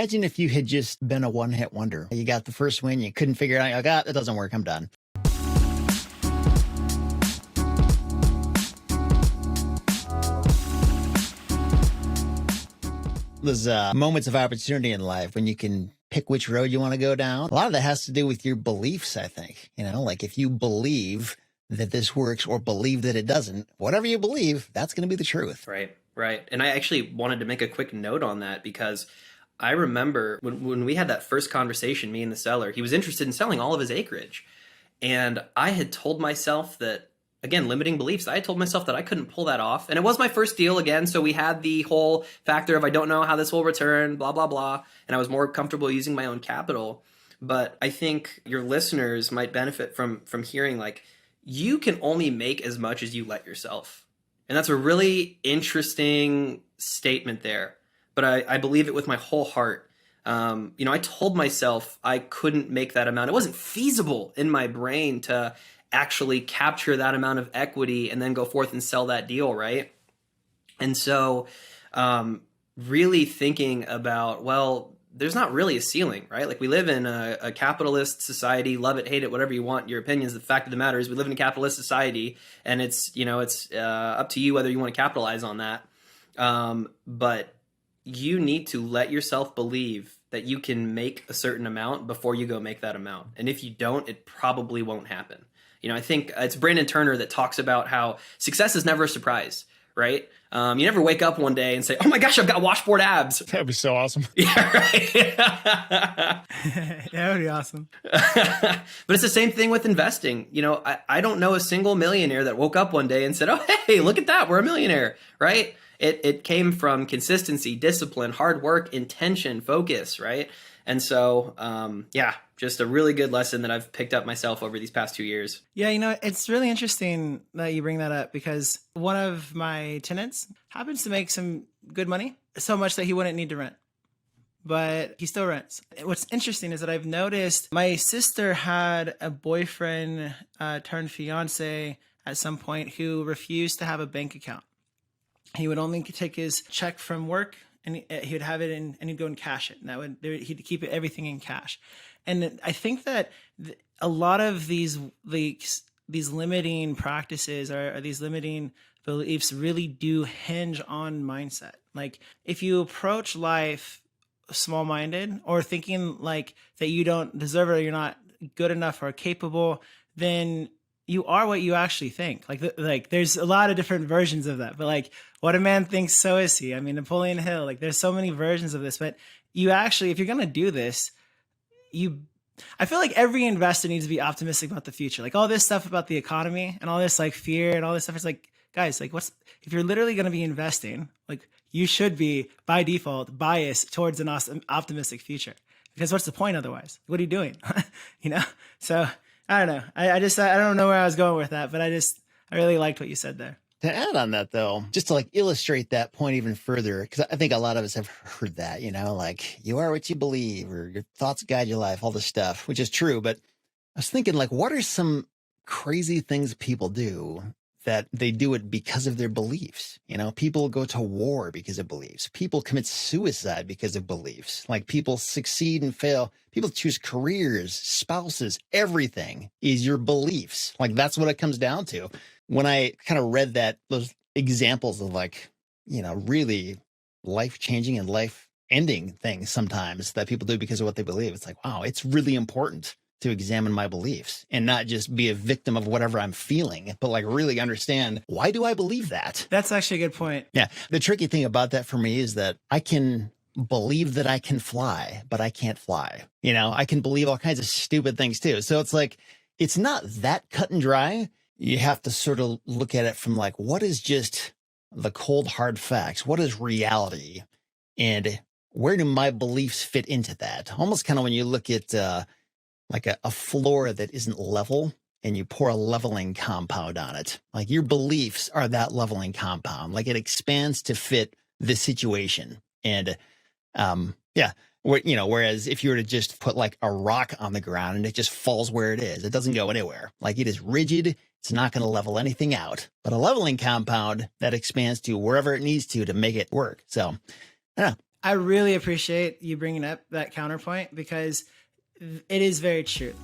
Imagine if you had just been a one-hit wonder. You got the first win, you couldn't figure it out. You're like, ah, that doesn't work. I'm done. There's moments of opportunity in life when you can pick which road you want to go down. A lot of that has to do with your beliefs, I think. You know, like if you believe that this works or believe that it doesn't, whatever you believe, that's going to be the truth. Right, right. And I actually wanted to make a quick note on that because I remember when we had that first conversation, me and the seller, he was interested in selling all of his acreage. And I had told myself that, again, limiting beliefs, I had told myself that I couldn't pull that off. And it was my first deal again. So we had the whole factor of I don't know how this will return, blah, blah, blah. And I was more comfortable using my own capital. But I think your listeners might benefit from hearing like, you can only make as much as you let yourself. And that's a really interesting statement there. But I believe it with my whole heart. I told myself I couldn't make that amount. It wasn't feasible in my brain to actually capture that amount of equity and then go forth and sell that deal, right? And so really thinking about, well, there's not really a ceiling, right? Like we live in a capitalist society, love it, hate it, whatever you want, your opinions. The fact of the matter is we live in a capitalist society and it's up to you whether you want to capitalize on that. But you need to let yourself believe that you can make a certain amount before you go make that amount. And if you don't, it probably won't happen. I think it's Brandon Turner that talks about how success is never a surprise, right? You never wake up one day and say, oh my gosh, I've got washboard abs. That'd be so awesome. Yeah, right. That would be awesome. But it's the same thing with investing. I don't know a single millionaire that woke up one day and said, oh, hey, look at that. We're a millionaire, right? It came from consistency, discipline, hard work, intention, focus, right? And so, just a really good lesson that I've picked up myself over these past 2 years. Yeah, it's really interesting that you bring that up because one of my tenants happens to make some good money, so much that he wouldn't need to rent, but he still rents. What's interesting is that I've noticed my sister had a boyfriend turned fiance at some point who refused to have a bank account. He would only take his check from work and he would have it in, and he'd go and cash it. And he'd keep everything in cash. And I think that a lot of these limiting practices or these limiting beliefs really do hinge on mindset. Like if you approach life small-minded or thinking like that you don't deserve it or you're not good enough or capable, then you are what you actually think. Like there's a lot of different versions of that, but like what a man thinks, so is he. I mean, Napoleon Hill, like there's so many versions of this, but you actually, if you're going to do this, I feel like every investor needs to be optimistic about the future. Like all this stuff about the economy and all this like fear and all this stuff. It's like, guys, like if you're literally going to be investing, like you should be by default biased towards an optimistic future, because what's the point otherwise? What are you doing? So I don't know. I don't know where I was going with that, but I really liked what you said there. To add on that, though, just to like illustrate that point even further, because I think a lot of us have heard that, like you are what you believe or your thoughts guide your life, all this stuff, which is true. But I was thinking, like, what are some crazy things people do that they do it because of their beliefs? People go to war because of beliefs. People commit suicide because of beliefs. Like people succeed and fail. People choose careers, spouses, everything is your beliefs. Like that's what it comes down to. When I kind of read those examples of like, really life-changing and life-ending things sometimes that people do because of what they believe, it's like, wow, it's really important to examine my beliefs and not just be a victim of whatever I'm feeling, but like really understand, why do I believe that? That's actually a good point. Yeah. The tricky thing about that for me is that I can believe that I can fly, but I can't fly. I can believe all kinds of stupid things too. So it's like, it's not that cut and dry. You have to sort of look at it from like, what is just the cold, hard facts? What is reality? And where do my beliefs fit into that? Almost kind of when you look at like a floor that isn't level and you pour a leveling compound on it. Like your beliefs are that leveling compound. Like it expands to fit the situation. And whereas if you were to just put like a rock on the ground and it just falls where it is, it doesn't go anywhere. Like it is rigid. It's not going to level anything out, but a leveling compound that expands to wherever it needs to make it work. So I don't know. I really appreciate you bringing up that counterpoint because it is very true.